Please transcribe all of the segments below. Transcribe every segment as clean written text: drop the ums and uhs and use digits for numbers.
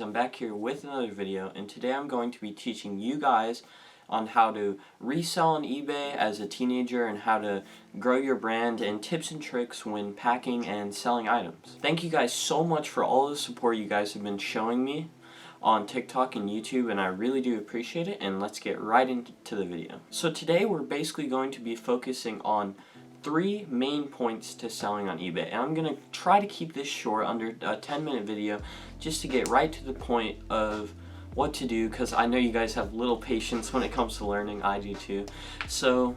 I'm back here with another video, and today I'm going to be teaching you guys on how to resell on eBay as a teenager and how to grow your brand and tips and tricks when packing and selling items. Thank you guys so much for all the support you guys have been showing me on TikTok and YouTube, and I really do appreciate it, and let's get right into the video. So today we're basically going to be focusing on 3 main points to selling on eBay, and I'm going to try to keep this short, under a 10-minute video, just to get right to the point of what to do, because I know you guys have little patience when it comes to learning. I do too. So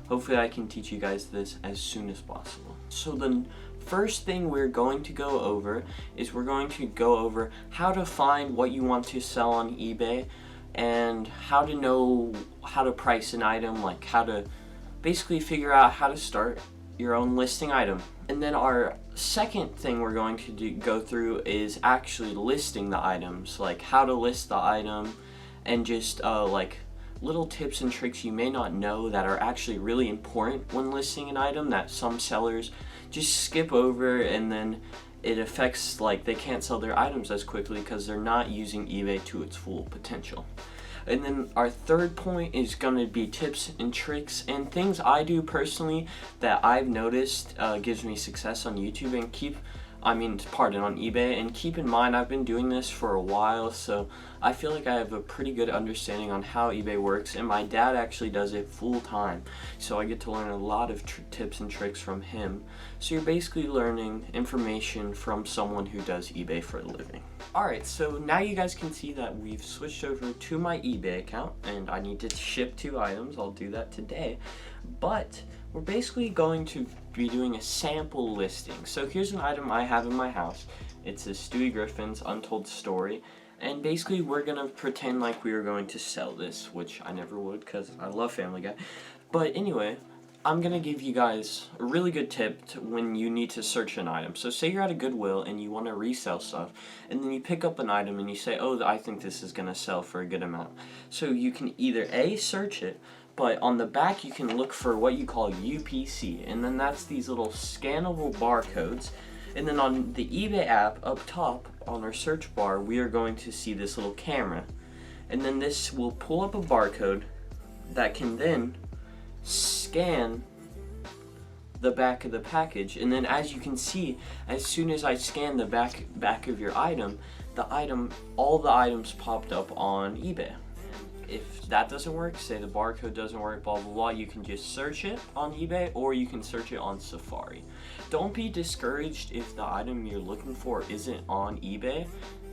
hopefully I can teach you guys this as soon as possible. So the first thing we're going to go over is we're going to go over how to find what you want to sell on eBay and how to know how to price an item, like how to basically figure out how to start your own listing item. And then our second thing we're going to go through is actually listing the items, like how to list the item, and just like little tips and tricks you may not know that are actually really important when listing an item that some sellers just skip over, and then it affects, like, they can't sell their items as quickly because they're not using eBay to its full potential. And then our third point is going to be tips and tricks and things I do personally that I've noticed gives me success on YouTube and on eBay. And keep in mind, I've been doing this for a while, so I feel like I have a pretty good understanding on how eBay works, and my dad actually does it full time, so I get to learn a lot of tips and tricks from him. So you're basically learning information from someone who does eBay for a living. Alright, so now you guys can see that we've switched over to my eBay account, and I need to ship 2 items. I'll do that today, but we're basically going to be doing a sample listing. So here's an item I have in my house. It's a Stewie Griffin's Untold Story, and basically we're gonna pretend like we are going to sell this, which I never would because I love Family Guy. But anyway, I'm gonna give you guys a really good tip when you need to search an item. So say you're at a Goodwill and you want to resell stuff, and then you pick up an item and you say, oh, I think this is gonna sell for a good amount. So you can either A, search it, but on the back you can look for what you call UPC, and then that's these little scannable barcodes. And then on the eBay app up top on our search bar, we are going to see this little camera, and then this will pull up a barcode that can then scan the back of the package. And then as you can see, as soon as I scan the back of your item, all the items popped up on eBay. If that doesn't work, say the barcode doesn't work, blah blah blah, you can just search it on eBay, or you can search it on Safari. Don't be discouraged if the item you're looking for isn't on eBay.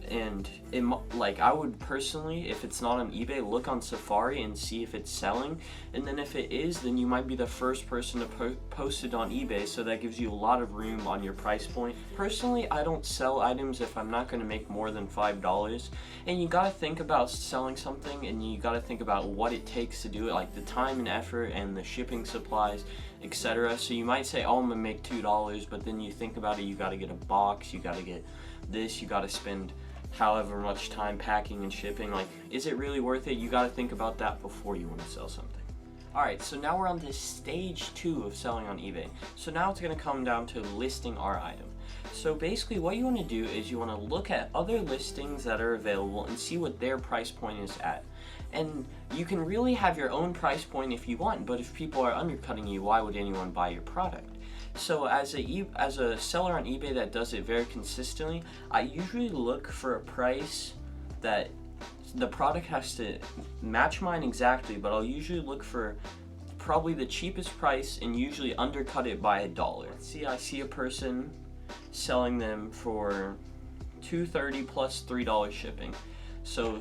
And I would personally, if it's not on eBay, look on Safari and see if it's selling, and then if it is, then you might be the first person to post it on eBay, so that gives you a lot of room on your price point. Personally, I don't sell items if I'm not going to make more than $5, and you gotta think about selling something, and you gotta think about what it takes to do it, like the time and effort and the shipping supplies, etc. So you might say, oh, I'm gonna make $2, but then you think about it, you gotta get a box, you gotta get this, you gotta spend however much time packing and shipping. Like, is it really worth it? You got to think about that before you want to sell something. Alright, so now we're on to stage 2 of selling on eBay. So now it's going to come down to listing our item. So basically what you want to do is you want to look at other listings that are available and see what their price point is at. And you can really have your own price point if you want, but if people are undercutting you, why would anyone buy your product? So as a seller on eBay that does it very consistently, I usually look for a price that the product has to match mine exactly, but I'll usually look for probably the cheapest price and usually undercut it by $1. See, I see a person selling them for $2.30 plus $3 shipping, so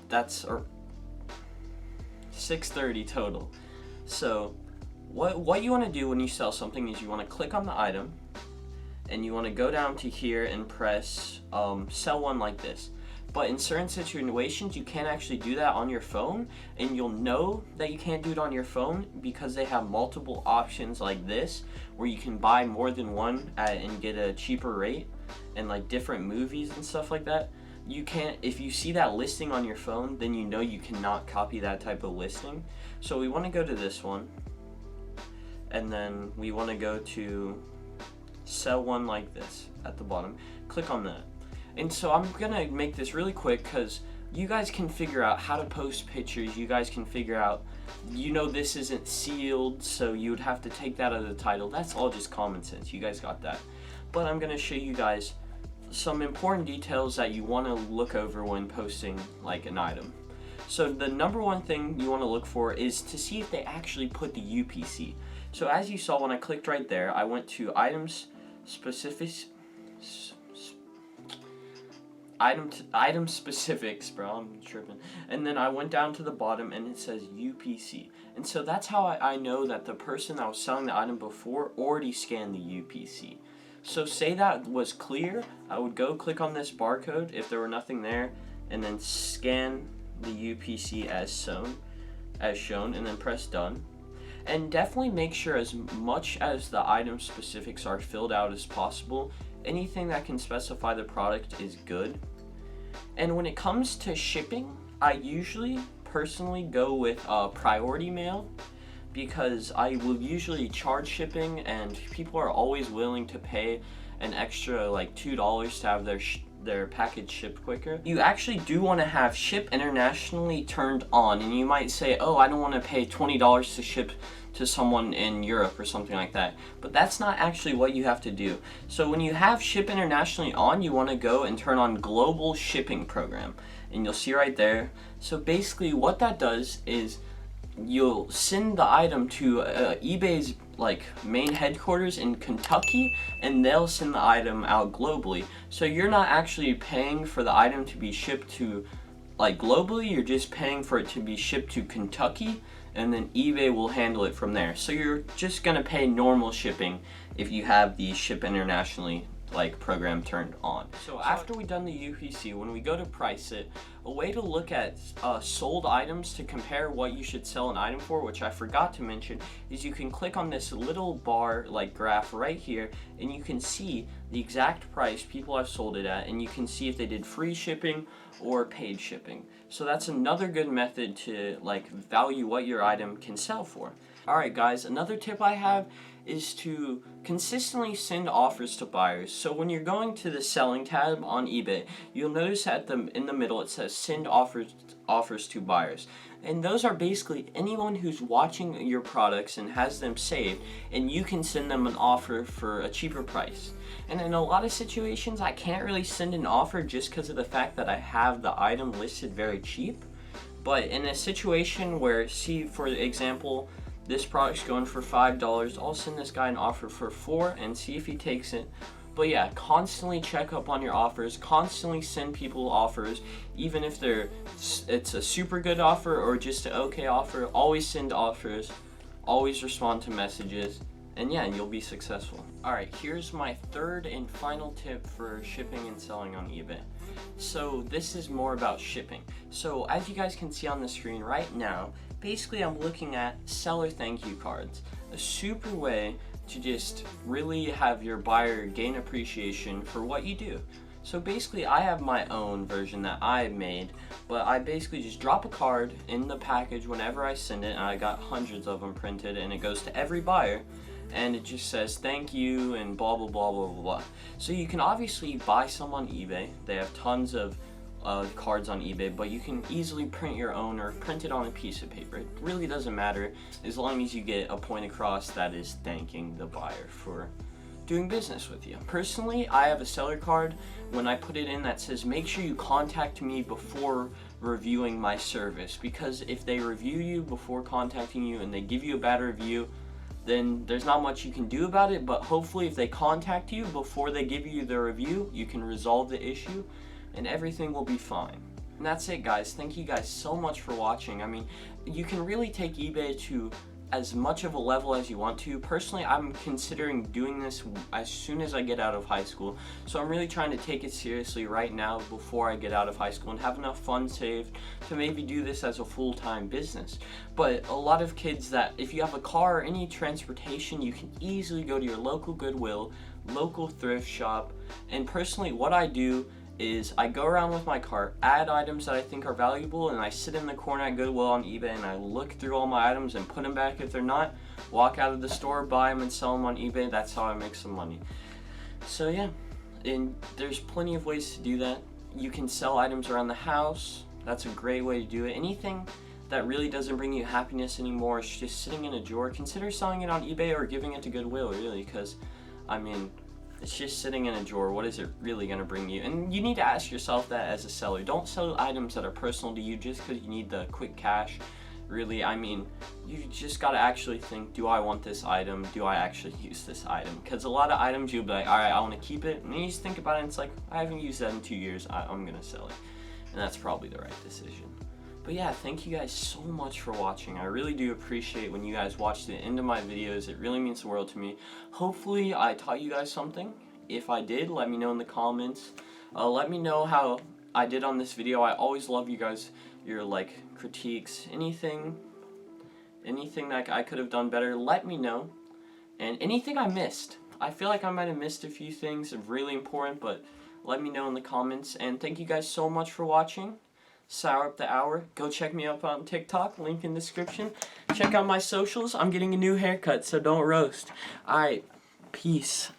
that's $6.30 total. So what you want to do when you sell something is you want to click on the item, and you want to go down to here and press sell one like this. But in certain situations you can't actually do that on your phone, and you'll know that you can't do it on your phone because they have multiple options like this, where you can buy more than one and get a cheaper rate, and like different movies and stuff like that. You can't, if you see that listing on your phone, then you know you cannot copy that type of listing. So we want to go to this one, and then we want to go to sell one like this at the bottom. Click on that. And so I'm gonna make this really quick because you guys can figure out how to post pictures. You guys can figure out, this isn't sealed, so you would have to take that out of the title. That's all just common sense. You guys got that. But I'm gonna show you guys some important details that you want to look over when posting like an item. So the number one thing you want to look for is to see if they actually put the UPC. So as you saw when I clicked right there, I went to item specifics, bro, I'm tripping. And then I went down to the bottom and it says UPC. And so that's how I know that the person that was selling the item before already scanned the UPC. So say that was clear, I would go click on this barcode if there were nothing there, and then scan the UPC as shown, and then press done. And definitely make sure as much as the item specifics are filled out as possible. Anything that can specify the product is good. And when it comes to shipping, I usually personally go with priority mail, because I will usually charge shipping, and people are always willing to pay an extra like $2 to have their package shipped quicker. You actually do want to have ship internationally turned on, and you might say, oh, I don't want to pay $20 to ship to someone in Europe or something like that, but that's not actually what you have to do. So when you have ship internationally on, you want to go and turn on global shipping program, and you'll see right there. So basically what that does is you'll send the item to eBay's like main headquarters in Kentucky, and they'll send the item out globally. So you're not actually paying for the item to be shipped to like globally, you're just paying for it to be shipped to Kentucky, and then eBay will handle it from there. So you're just gonna pay normal shipping if you have the ship internationally like program turned on. So after we've done the UPC, when we go to price it, a way to look at sold items to compare what you should sell an item for, which I forgot to mention, is you can click on this little bar like graph right here, and you can see the exact price people have sold it at, and you can see if they did free shipping or paid shipping. So that's another good method to like value what your item can sell for. Alright guys, another tip I have is to consistently send offers to buyers. So when you're going to the selling tab on eBay, you'll notice in the middle it says send offers to buyers. And those are basically anyone who's watching your products and has them saved, and you can send them an offer for a cheaper price. And in a lot of situations, I can't really send an offer just because of the fact that I have the item listed very cheap. But in a situation where, see for example, this product's going for $5, I'll send this guy an offer for $4 and see if he takes it. But yeah, constantly check up on your offers, constantly send people offers, even if it's a super good offer or just an okay offer. Always send offers, always respond to messages, and yeah, you'll be successful. Alright, here's my third and final tip for shipping and selling on eBay. So this is more about shipping. So as you guys can see on the screen right now, basically I'm looking at seller thank you cards. A super way to just really have your buyer gain appreciation for what you do. So basically I have my own version that I made, but I basically just drop a card in the package whenever I send it, and I got hundreds of them printed, and it goes to every buyer, and it just says thank you and blah blah blah blah blah. So you can obviously buy some on eBay. They have tons of cards on eBay, but you can easily print your own or print it on a piece of paper. It really doesn't matter as long as you get a point across that is thanking the buyer for doing business with you. Personally, I have a seller card when I put it in that says make sure you contact me before reviewing my service, because if they review you before contacting you and they give you a bad review, then there's not much you can do about it. But hopefully if they contact you before they give you the review, you can resolve the issue and everything will be fine. And that's it guys. Thank you guys so much for watching. I mean, you can really take eBay to as much of a level as you want to. Personally, I'm considering doing this as soon as I get out of high school. So I'm really trying to take it seriously right now before I get out of high school and have enough funds saved to maybe do this as a full-time business. But a lot of kids that, if you have a car or any transportation, you can easily go to your local Goodwill, local thrift shop. And personally, what I do is I go around with my cart, add items that I think are valuable, and I sit in the corner at Goodwill on eBay and I look through all my items and put them back if they're not, walk out of the store, buy them and sell them on eBay. That's how I make some money. So yeah, And there's plenty of ways to do that. You can sell items around the house. That's a great way to do it. Anything that really doesn't bring you happiness anymore is just sitting in a drawer. Consider selling it on eBay or giving it to Goodwill, really, because, I mean, it's just sitting in a drawer. What is it really going to bring you? And you need to ask yourself that as a seller. Don't sell items that are personal to you just because you need the quick cash. Really, I mean, you just got to actually think, do I want this item? Do I actually use this item? Because a lot of items you'll be like, all right, I want to keep it. And then you just think about it and it's like, I haven't used that in 2 years. I'm going to sell it. And that's probably the right decision. But yeah, thank you guys so much for watching. I really do appreciate when you guys watch the end of my videos. It really means the world to me. Hopefully I taught you guys something. If I did, let me know in the comments. Let me know how I did on this video. I always love you guys, your like critiques, anything that I could have done better, let me know. And anything I missed. I feel like I might have missed a few things really important, but let me know in the comments. And thank you guys so much for watching. Sour Up the Hour. Go check me up on TikTok, link in the description. Check out my socials. I'm getting a new haircut, so don't roast. Alright, peace.